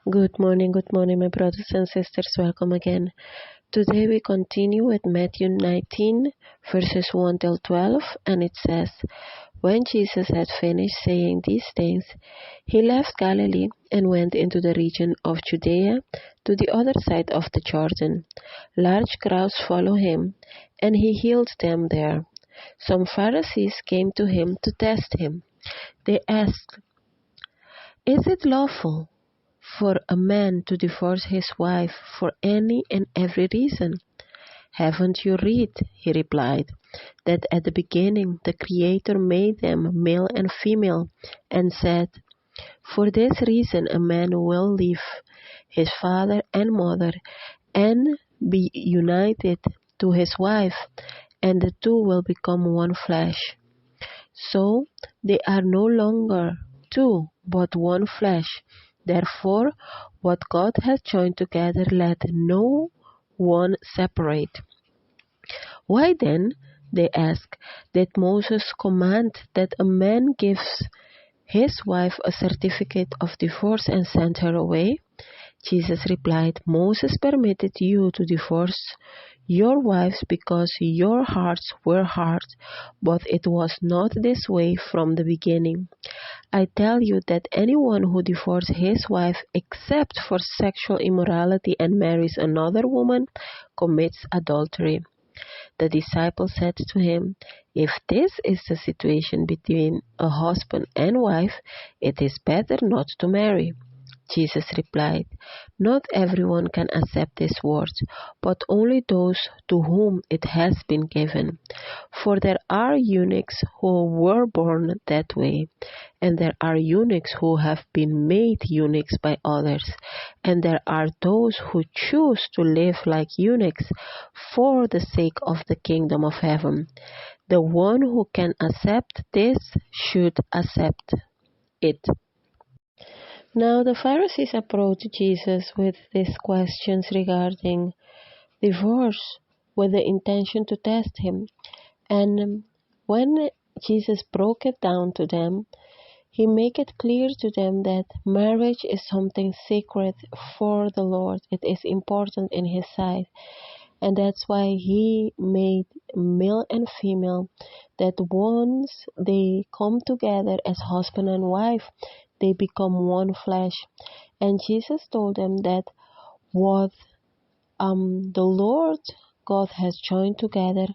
Good morning, my brothers and sisters. Welcome again. Today we continue with Matthew 19, verses 1 till 12, and it says, When Jesus had finished saying these things, he left Galilee and went into the region of Judea to the other side of the Jordan. Large crowds followed him, and he healed them there. Some Pharisees came to him to test him. They asked, Is it lawful for a man to divorce his wife for any and every reason? Haven't you read, he replied, that at the beginning the Creator made them male and female, and said, For this reason a man will leave his father and mother and be united to his wife, and the two will become one flesh. So they are no longer two, but one flesh. Therefore, what God has joined together, let no one separate. Why then, they ask, did Moses command that a man gives his wife a certificate of divorce and send her away? Jesus replied, Moses permitted you to divorce your wives because your hearts were hard, but it was not this way from the beginning. I tell you that anyone who divorces his wife except for sexual immorality and marries another woman commits adultery. The disciples said to him, If this is the situation between a husband and wife, it is better not to marry. Jesus replied, Not everyone can accept this word, but only those to whom it has been given. For there are eunuchs who were born that way, and there are eunuchs who have been made eunuchs by others, and there are those who choose to live like eunuchs for the sake of the kingdom of heaven. The one who can accept this should accept it. Now the Pharisees approached Jesus with these questions regarding divorce with the intention to test him. And when Jesus broke it down to them, he made it clear to them that marriage is something sacred for the Lord. It is important in his sight. And that's why he made male and female, that once they come together as husband and wife, they become one flesh. And Jesus told them that what the Lord God has joined together,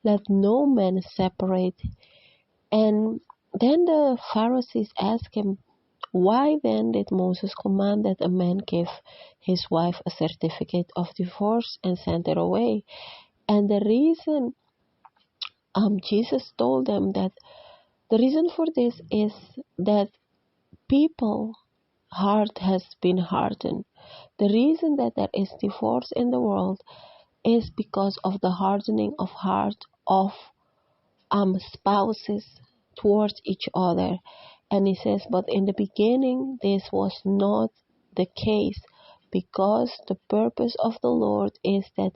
let no man separate. And then the Pharisees asked him, Why then did Moses command that a man give his wife a certificate of divorce and send her away? And the reason Jesus told them that the reason for this is that people heart has been hardened. The reason that there is divorce in the world is because of the hardening of heart of spouses towards each other. And he says, but in the beginning this was not the case, because the purpose of the Lord is that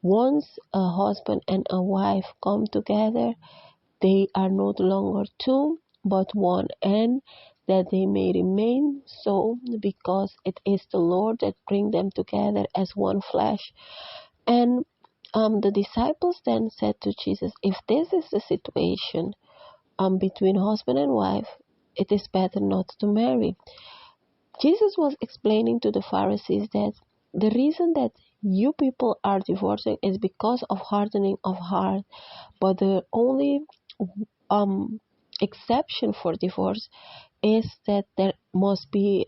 once a husband and a wife come together, they are no longer two but one, and that they may remain so because it is the Lord that bring them together as one flesh. And the disciples then said to Jesus, if this is the situation between husband and wife, it is better not to marry. Jesus was explaining to the Pharisees that the reason that you people are divorcing is because of hardening of heart, but the only exception for divorce is that there must be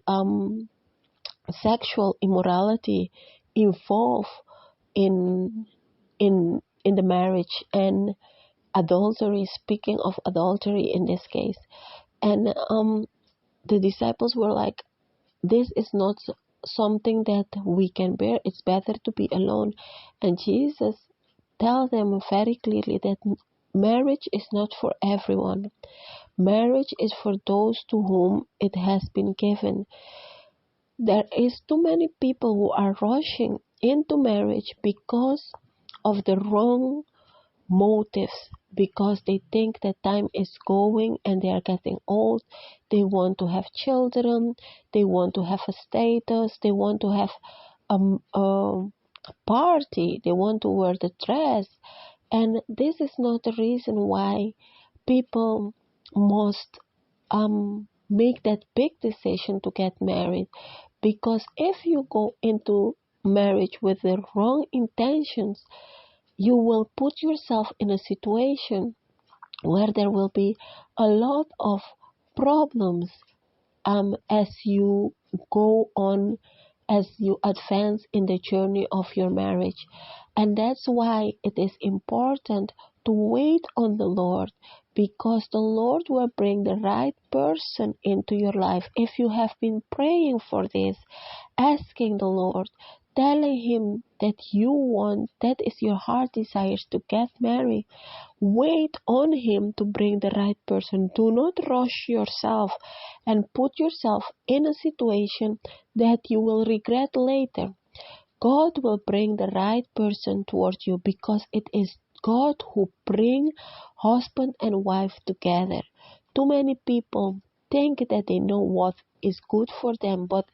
sexual immorality involved in the marriage, and adultery, speaking of adultery in this case. And the disciples were like, this is not something that we can bear, it's better to be alone. And Jesus tells them very clearly that marriage is not for everyone. Marriage is for those to whom it has been given. There is too many people who are rushing into marriage because of the wrong motives, because they think that time is going and they are getting old. They want to have children, they want to have a status, they want to have a party, they want to wear the dress. And this is not the reason why people must make that big decision to get married. Because if you go into marriage with the wrong intentions, you will put yourself in a situation where there will be a lot of problems as you go on, as you advance in the journey of your marriage. And that's why it is important to wait on the Lord, because the Lord will bring the right person into your life. If you have been praying for this, asking the Lord, telling Him that you want, that is your heart desires to get married, wait on Him to bring the right person. Do not rush yourself and put yourself in a situation that you will regret later. God will bring the right person towards you, because it is God who bring husband and wife together. Too many people think that they know what is good for them, but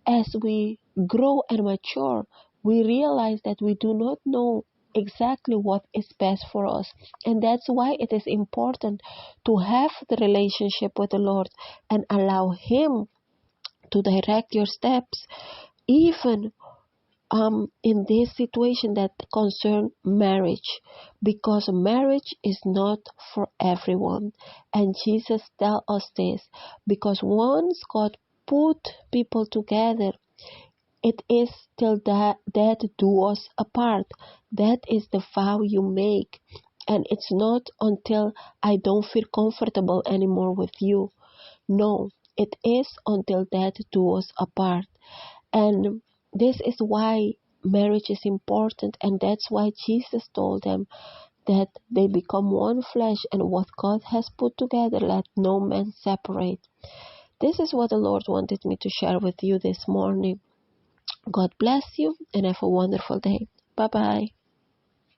as we grow and mature, we realize that we do not know exactly what is best for us. And that's why it is important to have the relationship with the Lord and allow Him to direct your steps, even in this situation that concern marriage, because marriage is not for everyone. And Jesus tells us this, because once God put people together, it is till that do us apart. That is the vow you make. And it's not until I don't feel comfortable anymore with you. No, it is until that do us apart. And this is why marriage is important, and that's why Jesus told them that they become one flesh, and what God has put together, let no man separate. This is what the Lord wanted me to share with you this morning. God bless you and have a wonderful day. Bye-bye.